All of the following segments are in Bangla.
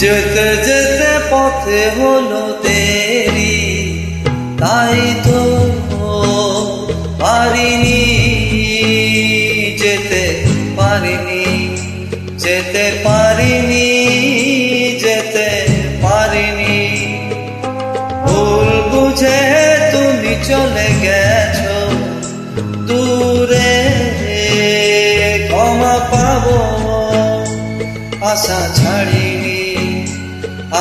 যেতে যেতে পথে হলো দেরি, তাই তো পারিনি, যেতে পারিনি, যেতে পারিনি, যেতে পারিনি। ভুল বুঝে তুমি চলে গেছো দূরে, ক্ষমা পাবো আশা ছাড়িনি,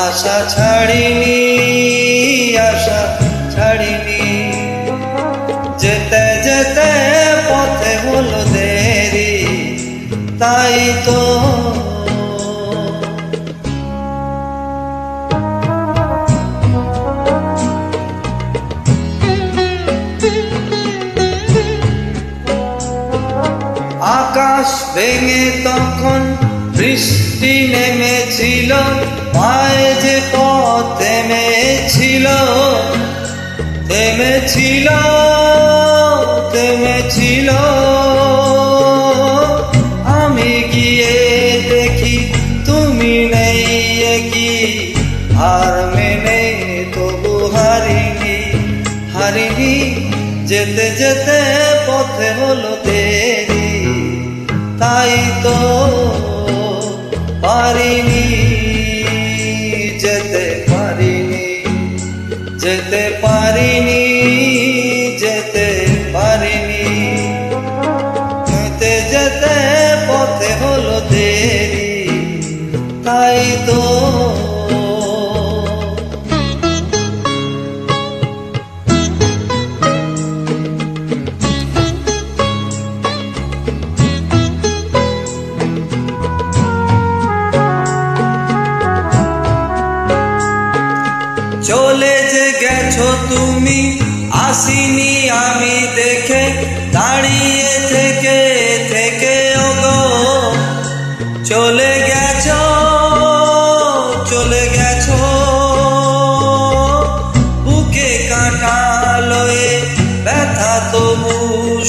আশা ছাড়িনি, আশা ছাড়িনি। যেতে যেতে পথে হলো দেরি, তাই তো আকাশ ভেঙে তখন বৃষ্টি নেমেছিল, পায়ে যে পথ থেমেছিল, থেমেছিল, থেমেছিল। আমি গিয়ে দেখি তুমি নেই, কি আর মেনে তবু হারিনি, হারিনি। যেতে যেতে পথে হলো দেরি, তাই তো পারিনি, যেতে পারিনি, যেতে পারিনি, যেতে পারিনি। যেতে যেতে পথে হলো দেরি, তাই তো চলে যে গেছো তুমি, আসিনি আমি দেখে, দাঁড়িয়ে থেকে থেকে ওগো। চলে গেছো, চলে গেছো, বুকে কাঁটা লয়ে ব্যথা তবু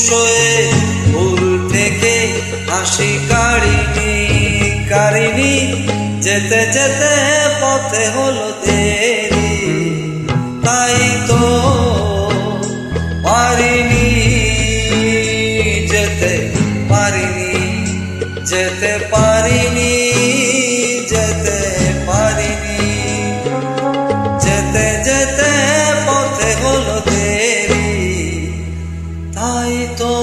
সয়ে। ভুল থেকে হাসি কাড়িনি, কাড়িনি। যেতে যেতে পথে হলো দেরি, তাই তো পারিনি, যেতে পারিনি, যেতে পারিনি, যেতে পারিনি। যেতে যেতে পথে হলো দেরি, তাই তো